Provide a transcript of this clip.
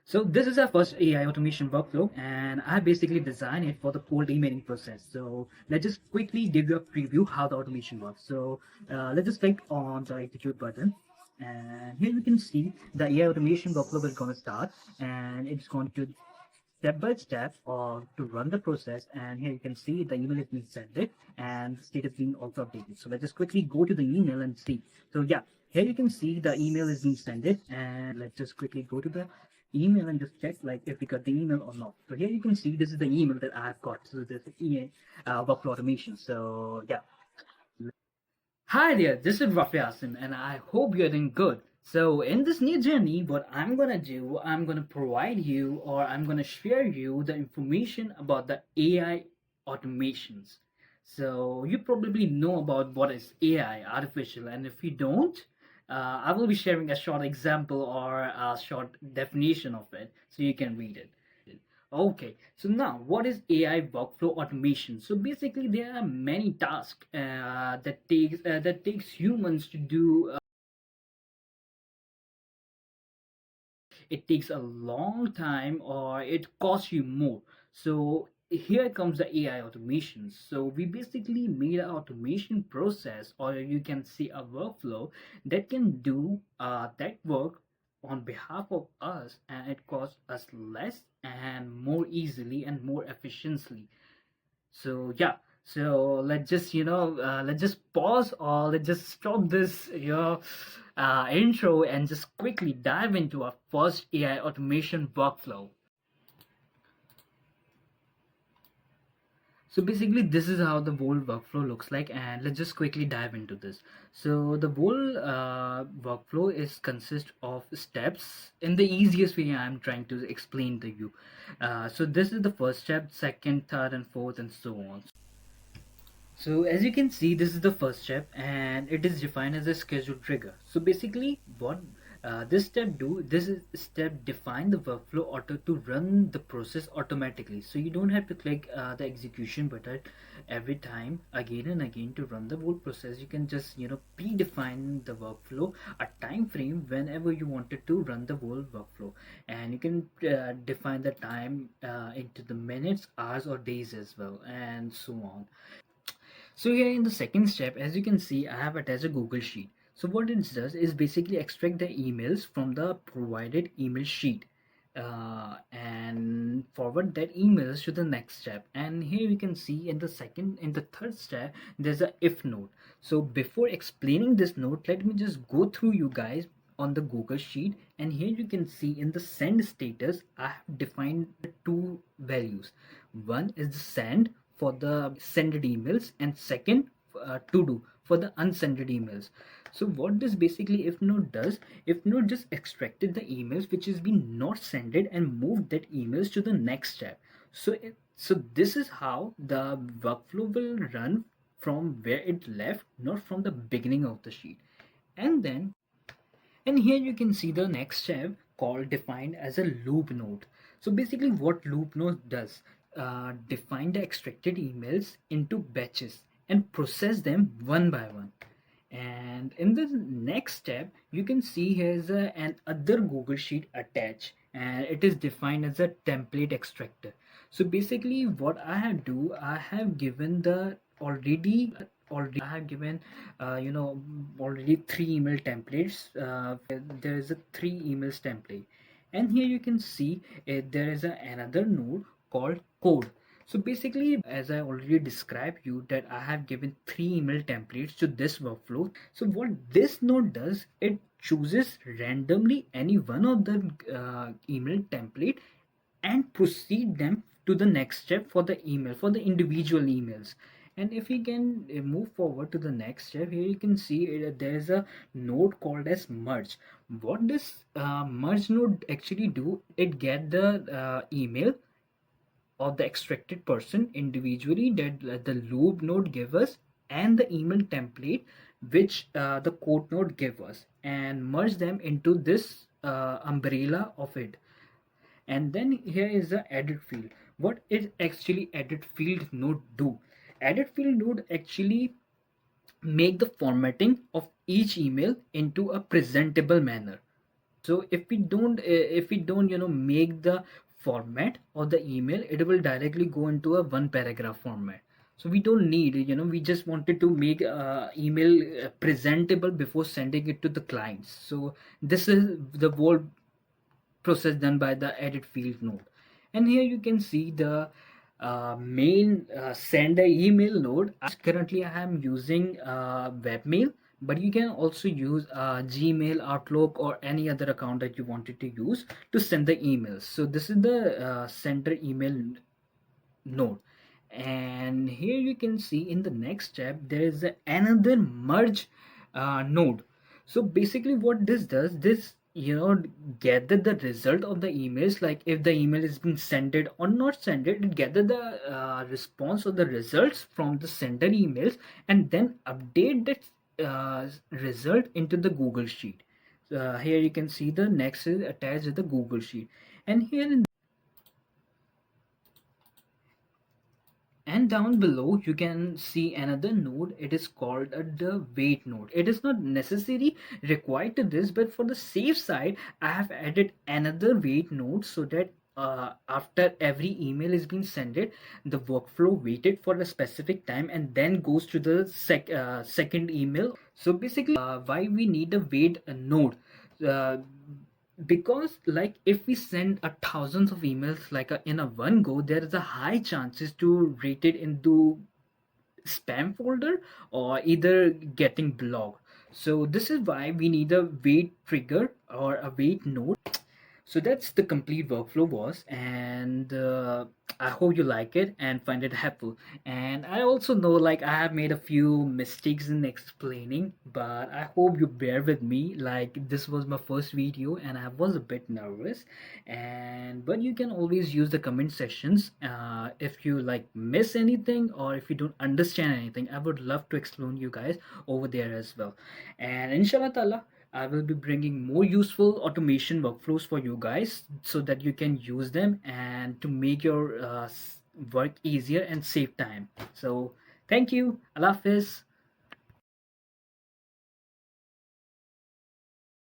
So this is our first AI automation workflow, and I basically designed it for the cold emailing process. So let's just quickly give you a preview how the automation works. So let's just click on the execute button, and here you can see the AI automation workflow is going to start, and it's going to step by step or to run the process. And here you can see the email is being sent it and status being also updated. So let's just quickly go to the email and see. So yeah, here you can see the email is being sent it, and let's just quickly go to the email and just check like if we got the email or not. So here you can see this is the email that I've got. So this is email workflow automation. So yeah. Hi there, this is Rafi Asim, and I hope you're doing good. So, in this new journey, what I'm gonna do, I'm gonna provide you or I'm gonna share you the information about the AI automations. So, you probably know about what is AI, artificial, and if you don't, I will be sharing a short example or a short definition of it so you can read it. Okay, so now what is AI workflow automation? So basically, there are many tasks that takes humans to do. It takes a long time or it costs you more. So here comes the AI automation. So we basically made an automation process, or you can see a workflow that can do that work on behalf of us, and it costs us less and more easily and more efficiently. So yeah, so let's just pause or let's just stop this intro and just quickly dive into our first AI automation workflow. So basically, this is how the whole workflow looks like, and let's just quickly dive into this. So the whole workflow is consist of steps in the easiest way I'm trying to explain to you. So this is the first step, second, third, and fourth, and so on. So as you can see, this is the first step, and it is defined as a scheduled trigger. So basically, what this step do, this is step define the workflow auto to run the process automatically. So you don't have to click the execution button every time again and again to run the whole process. You can just predefine the workflow, a time frame whenever you wanted to run the whole workflow, and you can define the time into the minutes, hours, or days as well, and so on. So here in the second step, as you can see, I have attached a Google Sheet. So what it does is basically extract the emails from the provided email sheet and forward that emails to the next step. And here we can see in the third step, there's a if node. So before explaining this node, let me just go through you guys on the Google Sheet. And here you can see in the send status, I have defined two values. One is the send for the sended emails, and second to do for the unsended emails. So what this basically if node does, if node just extracted the emails which has been not sended and moved that emails to the next step. So this is how the workflow will run from where it left, not from the beginning of the sheet. And here you can see the next step called defined as a loop node. So basically what loop node does, define the extracted emails into batches and process them one by one. And in the next step, you can see here's an other Google Sheet attached, and it is defined as a template extractor. So basically what I have do, I have given the already I have given already three email templates. There is a three emails template, and here you can see there is another node called code. So basically, as I already described you that I have given three email templates to this workflow. So what this node does, it chooses randomly any one of the email template and proceed them to the next step for the email, for the individual emails. And if we can move forward to the next step, here you can see there is a node called as merge. What does merge node actually do? It get the email of the extracted person individually that the loop node give us, and the email template which the code node give us, and merge them into this umbrella of it. And then here is the edit field. What is actually edit field node do? Edit field node actually make the formatting of each email into a presentable manner. So if we don't make the format of the email, it will directly go into a one paragraph format. So we don't need, we just wanted to make email presentable before sending it to the clients. So this is the whole process done by the edit field node. And here you can see the main send a email node. Currently I am using webmail, but you can also use Gmail, Outlook, or any other account that you wanted to use to send the emails. So this is the sender email node. And here you can see in the next step there is another merge node. So basically what this does, this gather the result of the emails, like if the email is being sent or not sent, it gather the response or the results from the sender emails, and then update that result into the Google sheet. Here you can see the next is attached with the Google sheet. And here in and down below you can see another node. It is called the wait node. It is not necessary required to this, but for the safe side I have added another wait node, so that after every email is being sent, the workflow waited for a specific time and then goes to the second email. So basically why we need a wait node, uh, because like if we send a thousands of emails like in a one go, there is a high chances to rate it into spam folder or either getting blocked. So this is why we need a wait trigger or a wait node. So that's the complete workflow was, and I hope you like it and find it helpful. And I also know like I have made a few mistakes in explaining, but I hope you bear with me. Like this was my first video and I was a bit nervous, and but you can always use the comment sections if you like miss anything or if you don't understand anything. I would love to explain you guys over there as well. And inshallah ta'ala, I will be bringing more useful automation workflows for you guys so that you can use them and to make your work easier and save time. So, thank you. Allah Hafiz.